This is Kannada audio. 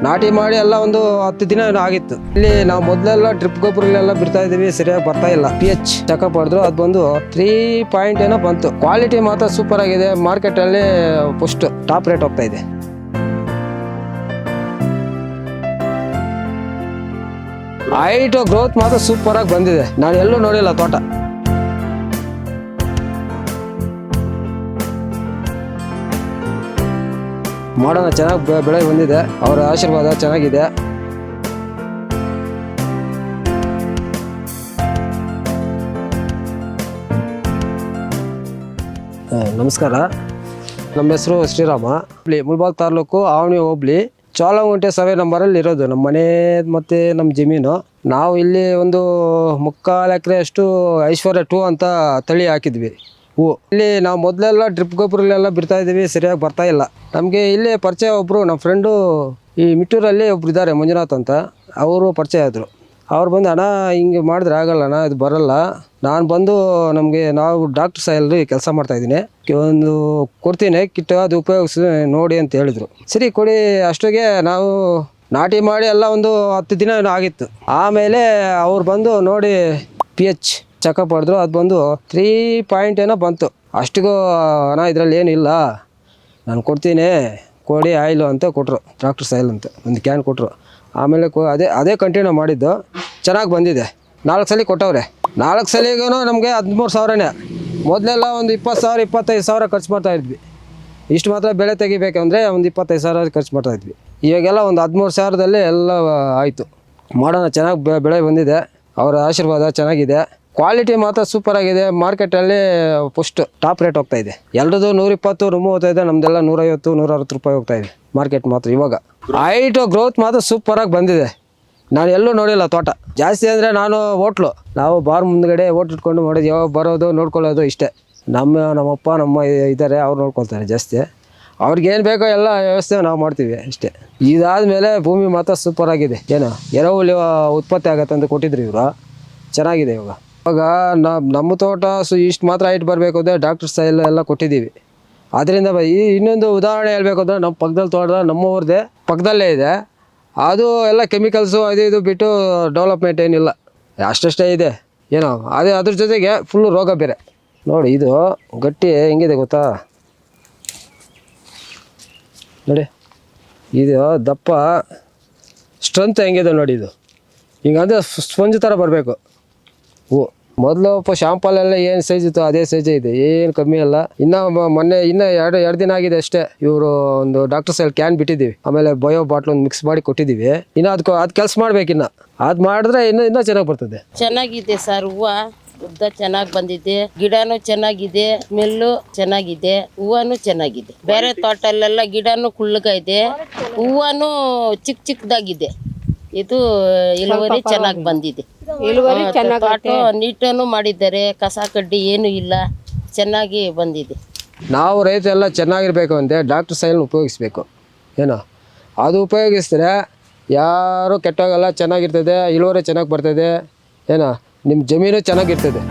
ನಾಟಿ ಮಾಡಿ ಎಲ್ಲ ಒಂದು 10 ದಿನ ಏನೋ ಆಗಿತ್ತು. ಇಲ್ಲಿ ನಾವು ಮೊದಲೆಲ್ಲ ಡ್ರಿಪ್ ಗೊಬ್ಬರಗಳೆಲ್ಲ ಬಿಡ್ತಾ ಇದೀವಿ, ಸರಿಯಾಗಿ ಬರ್ತಾ ಇಲ್ಲ. pH ಚೆಕಪ್ ಮಾಡಿದ್ರು, ಅದು ಬಂದು 3 ಪಾಯಿಂಟ್ ಏನೋ ಬಂತು. ಕ್ವಾಲಿಟಿ ಮಾತ್ರ ಸೂಪರ್ ಆಗಿದೆ. ಮಾರ್ಕೆಟ್ ಅಲ್ಲಿ ಫಸ್ಟ್ ಟಾಪ್ ರೇಟ್ ಹೋಗ್ತಾ ಇದೆ. ಹೈಟ್ ಗ್ರೋತ್ ಮಾತ್ರ ಸೂಪರ್ ಆಗಿ ಬಂದಿದೆ. ನಾನು ಎಲ್ಲೂ ನೋಡಿಲ್ಲ ತೋಟ. ಮಾಡೋಣ, ಚೆನ್ನಾಗಿ ಬೆಳೆ ಬಂದಿದೆ. ಅವರ ಆಶೀರ್ವಾದ ಚೆನ್ನಾಗಿದೆ. ನಮಸ್ಕಾರ, ನಮ್ಮ ಹೆಸರು ಶ್ರೀರಾಮ. ಮುಳಬಾಗಿಲು ತಾಲೂಕು, ಆವಣಿ ಹೋಬಳಿ, ಚೋಳಗುಂಟೆ ಸರ್ವೆ ನಂಬರಲ್ಲಿ ಇರೋದು ನಮ್ಮ ಮನೆ ಮತ್ತು ನಮ್ಮ ಜಮೀನು. ನಾವು ಇಲ್ಲಿ ಒಂದು 3/4 ಎಕರೆ ಅಷ್ಟು ಐಶ್ವರ್ಯ 2 ಅಂತ ತಳಿ ಹಾಕಿದ್ವಿ. ಇಲ್ಲಿ ನಾವು ಮೊದಲೆಲ್ಲ ಡ್ರಿಪ್ ಗೊಬ್ಬರಗಳೆಲ್ಲ ಬಿಡ್ತಾ ಇದ್ದೀವಿ, ಸರಿಯಾಗಿ ಬರ್ತಾ ಇಲ್ಲ. ನಮಗೆ ಇಲ್ಲಿ ಪರಿಚಯ ಒಬ್ಬರು ನಮ್ಮ ಫ್ರೆಂಡು ಈ ಮಿಟ್ಟೂರಲ್ಲಿ ಒಬ್ರು ಇದ್ದಾರೆ, ಮಂಜುನಾಥ್ ಅಂತ. ಅವರು ಪರಿಚಯ ಆದರು. ಅವ್ರು ಬಂದು, ಅಣ್ಣ ಹಿಂಗೆ ಮಾಡಿದ್ರೆ ಆಗಲ್ಲ ಅಣ್ಣ, ಇದು ಬರಲ್ಲ. ನಾನು ಬಂದು ನಾವು ಡಾಕ್ಟರ್ ಸಾಯಲ್ಲಿ ಕೆಲಸ ಮಾಡ್ತಾಯಿದ್ದೀನಿ, ಒಂದು ಕೊಡ್ತೀನಿ ಕಿಟ್, ಅದು ಉಪಯೋಗಿಸಿ ನೋಡಿ ಅಂತ ಹೇಳಿದರು. ಸರಿ ಕೊಡಿ. ಅಷ್ಟಿಗೆ ನಾವು ನಾಟಿ ಮಾಡಿ ಎಲ್ಲ ಒಂದು 10 ದಿನ ಏನೋ ಆಗಿತ್ತು. ಆಮೇಲೆ ಅವ್ರು ಬಂದು ನೋಡಿ pH ಚೆಕಪ್ ಮಾಡಿದ್ರು, ಅದು ಬಂದು 3 ಪಾಯಿಂಟ್ ಏನೋ ಬಂತು. ಅಷ್ಟಿಗೂ ಅಣ್ಣ ಇದರಲ್ಲಿ ಏನಿಲ್ಲ, ನಾನು ಕೊಡ್ತೀನಿ ಕೊಡಿ ಆಯಿಲು ಅಂತ ಕೊಟ್ಟರು. ಡಾಕ್ಟರ್ ಸಾಯಿಲ್ ಅಂತ ಒಂದು ಕ್ಯಾನ್ ಕೊಟ್ಟರು. ಆಮೇಲೆ ಅದೇ ಕಂಟಿನ್ಯೂ ಮಾಡಿದ್ದು, ಚೆನ್ನಾಗಿ ಬಂದಿದೆ. 4 ಸಲ ಕೊಟ್ಟವ್ರೆ. 4 ಸಲಿಗೂ ನಮಗೆ 13,000ನೇ. ಮೊದಲೆಲ್ಲ ಒಂದು 20,000 25,000 ಖರ್ಚು ಮಾಡ್ತಾಯಿದ್ವಿ. ಇಷ್ಟು ಮಾತ್ರ ಬೆಳೆ ತೆಗಿಬೇಕಂದ್ರೆ ಒಂದು 25,000 ಖರ್ಚು ಮಾಡ್ತಾಯಿದ್ವಿ. ಇವಾಗೆಲ್ಲ ಒಂದು 13,000ದಲ್ಲಿ ಎಲ್ಲ ಆಯಿತು. ಮಾಡೋಣ, ಚೆನ್ನಾಗಿ ಬೆಳೆ ಬಂದಿದೆ. ಅವರ ಆಶೀರ್ವಾದ ಚೆನ್ನಾಗಿದೆ. ಕ್ವಾಲಿಟಿ ಮಾತ್ರ ಸೂಪರ್ ಆಗಿದೆ. ಮಾರ್ಕೆಟಲ್ಲಿ ಫಸ್ಟ್ ಟಾಪ್ ರೇಟ್ ಹೋಗ್ತಾ ಇದೆ. ಎಲ್ಲರದು 120 ರೂಮು ಹೋಗ್ತಾ ಇದೆ, ನಮ್ದೆಲ್ಲ 150 160 ರೂಪಾಯಿ ಹೋಗ್ತಾ ಇದೆ ಮಾರ್ಕೆಟ್ ಮಾತ್ರ. ಇವಾಗ ಹೈಟ್ ಗ್ರೋತ್ ಮಾತ್ರ ಸೂಪರ್ ಆಗಿ ಬಂದಿದೆ. ನಾನು ಎಲ್ಲೂ ನೋಡಿಲ್ಲ ತೋಟ ಜಾಸ್ತಿ. ಅಂದರೆ ನಾನು ನಾವು ಬಾರ್ ಮುಂದ್ಗಡೆ ಹೋಟ್ಲ್ ಇಟ್ಕೊಂಡು ಮಾಡೋದು, ಯಾವಾಗ ಬರೋದು ನೋಡ್ಕೊಳ್ಳೋದು ಇಷ್ಟೇ. ನಮ್ಮಪ್ಪ ನಮ್ಮ ಇದ್ದಾರೆ, ಅವ್ರು ನೋಡ್ಕೊಳ್ತಾರೆ ಜಾಸ್ತಿ. ಅವ್ರಿಗೇನು ಬೇಕೋ ಎಲ್ಲ ವ್ಯವಸ್ಥೆ ನಾವು ಮಾಡ್ತೀವಿ ಅಷ್ಟೇ. ಇದಾದಮೇಲೆ ಭೂಮಿ ಮಾತ್ರ ಸೂಪರ್ ಆಗಿದೆ. ಎರೆಹುಳು ಉತ್ಪತ್ತಿ ಆಗತ್ತೆ ಅಂತ ಕೊಟ್ಟಿದ್ರು ಇವರು, ಚೆನ್ನಾಗಿದೆ ಇವಾಗ. ನಮ್ಮ ತೋಟ ಇಷ್ಟು ಮಾತ್ರ ಹೈಟ್ ಬರಬೇಕು ಅಂದರೆ ಡಾಕ್ಟರ್ ಸಾಯಿಲ್ ಎಲ್ಲ ಕೊಟ್ಟಿದ್ದೀವಿ. ಅದರಿಂದ ಇನ್ನೊಂದು ಉದಾಹರಣೆ ಹೇಳ್ಬೇಕು ಅಂದರೆ, ನಮ್ಮ ಪಕ್ಕದಲ್ಲಿ ತೋಟ ನಮ್ಮವ್ರದ್ದೇ ಪಕ್ಕದಲ್ಲೇ ಇದೆ. ಅದು ಎಲ್ಲ ಕೆಮಿಕಲ್ಸು ಅದು ಇದು ಬಿಟ್ಟು ಡೆವಲಪ್ಮೆಂಟ್ ಏನಿಲ್ಲ, ಅಷ್ಟೇ ಇದೆ. ಅದ್ರ ಜೊತೆಗೆ ಫುಲ್ಲು ರೋಗ ಬೇರೆ. ನೋಡಿ ಇದು ಗಟ್ಟಿ ಹೆಂಗಿದೆ ಗೊತ್ತಾ, ನೋಡಿ ಇದು ದಪ್ಪ ಸ್ಟ್ರೆಂತ್ ಹೆಂಗಿದೆ ನೋಡಿ. ಇದು ಹಿಂಗಂದರೆ ಸ್ಪಂಜ್ ಥರ ಬರಬೇಕು. ಮೊದಲು ಶಾಂಪಲೆಲ್ಲ ಏನು ಸೈಜ್ ಇತ್ತು ಅದೇ ಸೈಜೇ ಇದೆ, ಏನು ಕಮ್ಮಿ ಅಲ್ಲ. ಮೊನ್ನೆ ಎರಡು ದಿನ ಆಗಿದೆ ಅಷ್ಟೇ. ಇವರು ಒಂದು ಡಾಕ್ಟರ್ ಸಾಯಿಲ್ ಕ್ಯಾನ್ ಬಿಟ್ಟಿದ್ದೀವಿ, ಆಮೇಲೆ ಬಯೋ ಬಾಟ್ಲ್ ಒಂದು ಮಿಕ್ಸ್ ಮಾಡಿ ಕೊಟ್ಟಿದ್ದೀವಿ. ಅದು ಕೆಲಸ ಮಾಡ್ಬೇಕಿನ್ನ, ಅದು ಮಾಡಿದ್ರೆ ಇನ್ನೂ ಚೆನ್ನಾಗಿ ಬರ್ತದೆ. ಚೆನ್ನಾಗಿದೆ ಸರ್, ಹೂವು ಉದ್ದ ಚೆನ್ನಾಗಿ ಬಂದಿದೆ, ಗಿಡನೂ ಚೆನ್ನಾಗಿದೆ, ಸ್ಮೆಲ್ಲು ಚೆನ್ನಾಗಿದೆ, ಹೂವನು ಚೆನ್ನಾಗಿದೆ. ಬೇರೆ ತೋಟಲ್ಲೆಲ್ಲ ಗಿಡನೂ ಕುಳ್ಳಗಿದೆ, ಹೂವನು ಚಿಕ್ಕದಾಗಿದೆ. ಇದು ಇಳುವರಿ ಚೆನ್ನಾಗಿ ಬಂದಿದೆ. ತೋಟ ನೀಟನ್ನು ಮಾಡಿದ್ದಾರೆ, ಕಸ ಕಡ್ಡಿ ಏನು ಇಲ್ಲ, ಚೆನ್ನಾಗಿ ಬಂದಿದೆ. ನಾವು ರೈತರೆಲ್ಲ ಚೆನ್ನಾಗಿರ್ಬೇಕು ಅಂದರೆ ಡಾಕ್ಟರ್ ಸಾಯಿಲ್ ಉಪಯೋಗಿಸ್ಬೇಕು. ಅದು ಉಪಯೋಗಿಸಿದ್ರೆ ಯಾರೂ ಕೆಟ್ಟೋಗಲ್ಲ, ಚೆನ್ನಾಗಿರ್ತದೆ, ಇಳುವರಿ ಚೆನ್ನಾಗಿ ಬರ್ತದೆ. ನಿಮ್ಮ ಜಮೀನು ಚೆನ್ನಾಗಿರ್ತದೆ.